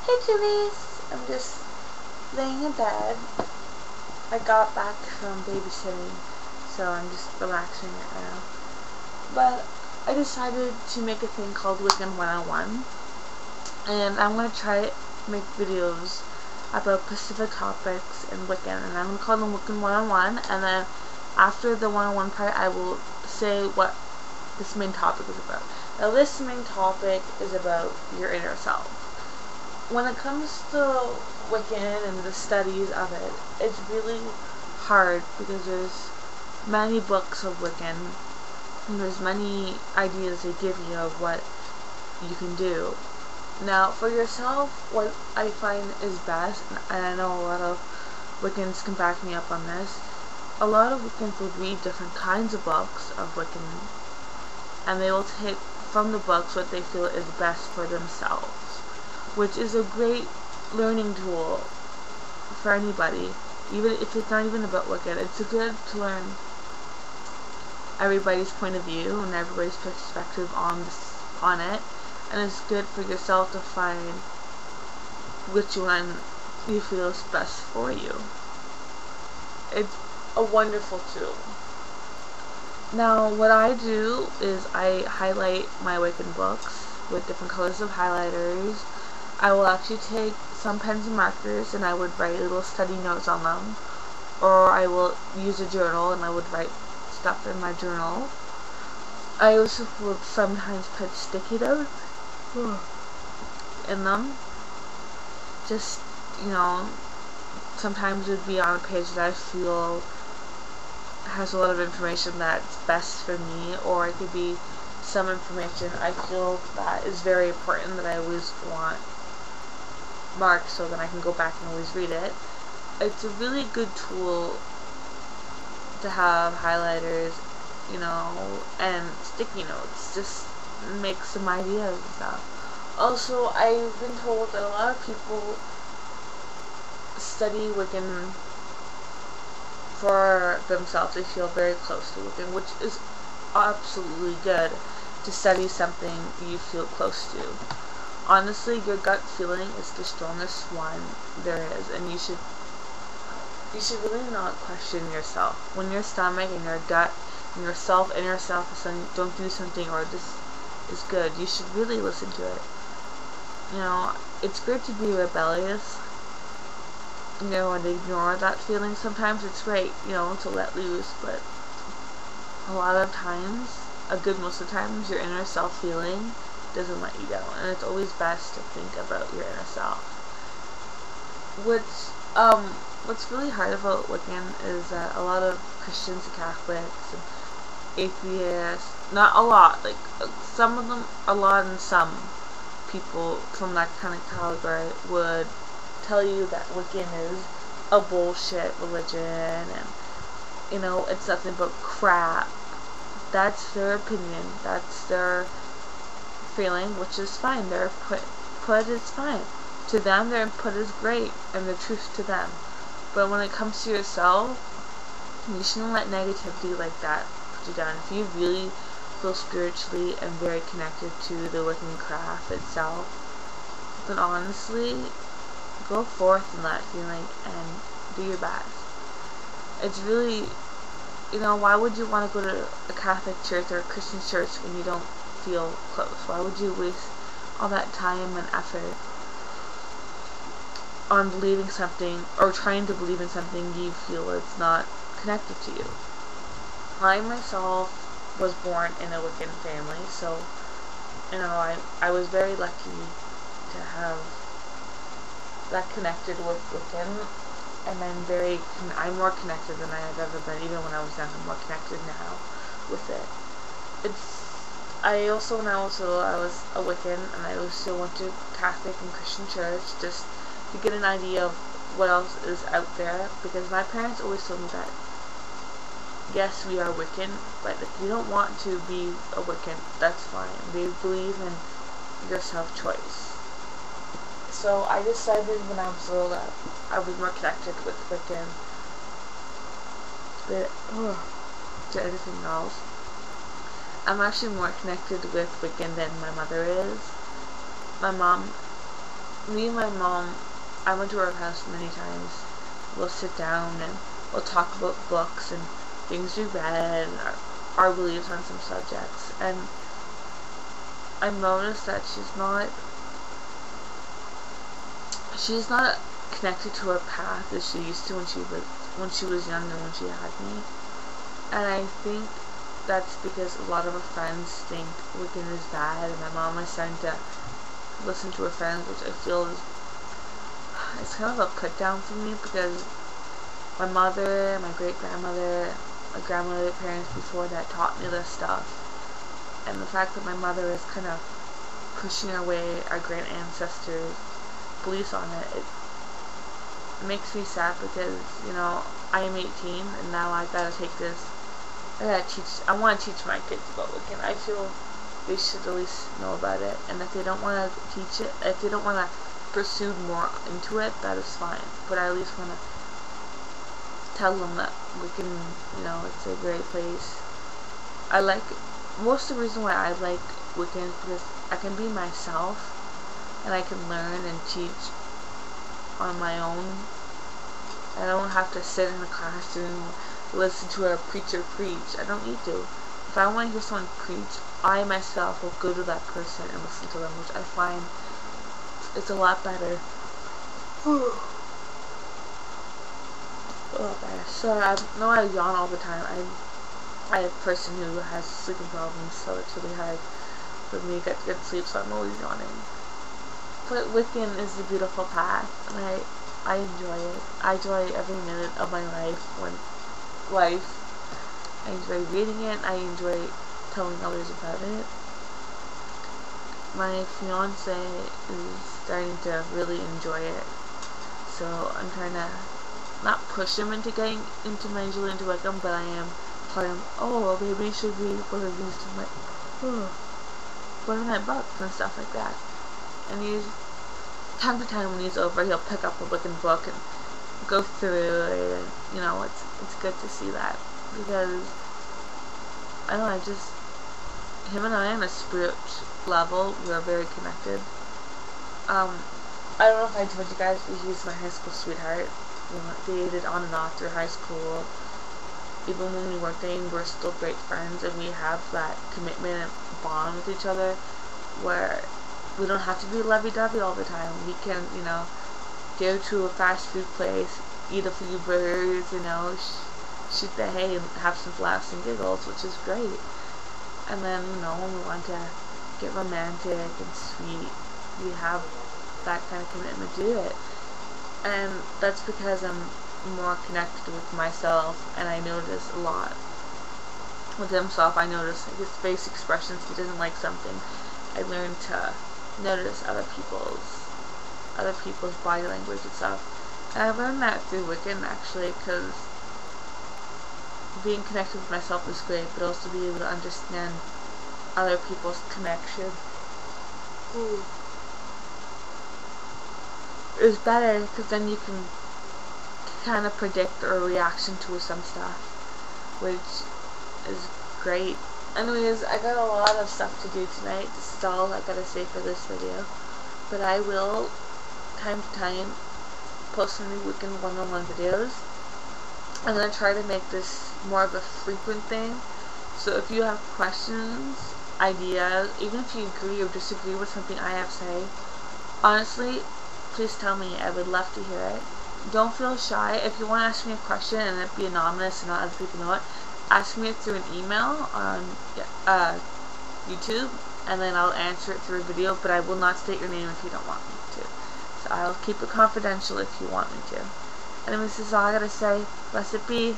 Hey Julius, I'm just laying in bed. I got back from babysitting, so I'm just relaxing right now. But I decided to make a thing called Wiccan 101, and I'm going to try to make videos about specific topics in Wiccan, and I'm going to call them Wiccan 101, and then after the 101 part I will say what this main topic is about. Now this main topic is about your inner self. When it comes to Wiccan and the studies of it, it's really hard because there's many books of Wiccan and there's many ideas they give you of what you can do. Now for yourself, what I find is best, and I know a lot of Wiccans can back me up on this, a lot of Wiccans will read different kinds of books of Wiccan and they will take from the books what they feel is best for themselves, which is a great learning tool for anybody, even if it's not even about Wiccan. It's good to learn everybody's point of view and everybody's perspective on it, and it's good for yourself to find which one you feel is best for you. It's a wonderful tool. Now what I do is I highlight my Wiccan books with different colors of highlighters. I will actually take some pens and markers and I would write little study notes on them, or I will use a journal and I would write stuff in my journal. I also would sometimes put sticky notes in them. Just, sometimes it would be on a page that I feel has a lot of information that's best for me, or it could be some information I feel that is very important that I always want marked so that I can go back and always read it. It's a really good tool to have highlighters, and sticky notes. Just make some ideas and stuff. Also, I've been told that a lot of people study Wiccan for themselves. They feel very close to Wiccan, which is absolutely good to study something you feel close to. Honestly, your gut feeling is the strongest one there is, and you should really not question yourself. When your stomach and your gut and your inner self is saying don't do something or this is good, you should really listen to it. It's great to be rebellious, and ignore that feeling. Sometimes it's great, to let loose, but a lot of times, most of the times, your inner self feeling doesn't let you down, and it's always best to think about your inner self. What's really hard about Wiccan is that a lot of Christians and Catholics and atheists, not a lot, like some of them, a lot, and some people from that kind of category would tell you that Wiccan is a bullshit religion and it's nothing but crap. That's their opinion, that's their feeling, which is fine. Their input is fine. To them, their input is great, and the truth to them. But when it comes to yourself, you shouldn't let negativity like that put you down. If you really feel spiritually and very connected to the Wiccan craft itself, then honestly, go forth in that feeling and do your best. It's really, why would you want to go to a Catholic church or a Christian church when you don't feel close? Why would you waste all that time and effort on believing something or trying to believe in something you feel is not connected to you? I myself was born in a Wiccan family, so I was very lucky to have that connected with Wiccan, and I'm more connected than I have ever been. Even when I was young, I'm more connected now with it. When I was little, I was a Wiccan, and I also went to Catholic and Christian church just to get an idea of what else is out there, because my parents always told me that yes, we are Wiccan, but if you don't want to be a Wiccan, that's fine. They believe in your self-choice. So I decided when I was little that I was more connected with Wiccan to anything else. I'm actually more connected with Wiccan than my mother is. My mom me and my mom, I went to her house many times. We'll sit down and we'll talk about books and things we read and our beliefs on some subjects. And I noticed that she's not connected to her path as she used to when she was younger, when she had me. And I think that's because a lot of her friends think Wiccan is bad, and my mom is starting to listen to her friends, which I feel is it's kind of a put down for me, because my mother, my great grandmother, my grandmother, parents before that taught me this stuff, and the fact that my mother is kind of pushing away our great ancestors' beliefs on it, it makes me sad, because, you know, I am 18 and now I gotta take this. I want to teach my kids about Wiccan. I feel they should at least know about it, and if they don't want to teach it, if they don't want to pursue more into it, that is fine. But I at least want to tell them that Wiccan, you know, it's a great place. I like, most of the reason why I like Wiccan is because I can be myself, and I can learn and teach on my own. I don't have to sit in a classroom, listen to a preacher preach. I don't need to. If I want to hear someone preach, I myself will go to that person and listen to them, which I find it's a lot better. Oh gosh, sorry, I know I yawn all the time. I have a person who has sleeping problems, so it's really hard for me to get good sleep, so I'm always yawning. But Wiccan is a beautiful path, and I enjoy it. I enjoy every minute of my life. I enjoy reading it. I enjoy telling others about it. My fiance is starting to really enjoy it, so I'm trying to not push him into getting majorly into Wiccan, but I am telling him, oh, maybe you should read one of my books and stuff like that. And he's, time to time when he's over, he'll pick up a Wiccan book and go through it, and, you know, it's good to see that, because I don't know, him and I on a spiritual level, we are very connected. I don't know if I told you guys, but he's my high school sweetheart. We dated on and off through high school. Even when we weren't dating, we're still great friends, and we have that commitment and bond with each other where we don't have to be lovey-dovey all the time. We can, you know, go to a fast food place, eat a few burgers, you know, shoot the hay and have some laughs and giggles, which is great. And then, you know, when we want to get romantic and sweet, we have that kind of commitment to do it. And that's because I'm more connected with myself, and I notice a lot with himself. I notice his face expressions. If he doesn't like something, I learn to notice other people's body language and stuff. And I learned that through Wiccan, actually, because being connected with myself is great, but also being able to understand other people's connection is better, because then you can kind of predict their reaction to some stuff, which is great. Anyways, I got a lot of stuff to do tonight. This is all I gotta say for this video, but I will, time to time, post some new Wiccan one-on-one videos. I'm gonna try to make this more of a frequent thing, so if you have questions, ideas, even if you agree or disagree with something I have to say, honestly, please tell me. I would love to hear it. Don't feel shy. If you want to ask me a question and it be anonymous and not other people know it, ask me it through an email on YouTube, and then I'll answer it through a video, but I will not state your name if you don't want me to. So I'll keep it confidential if you want me to. Anyways, this is all I gotta say. Blessed be.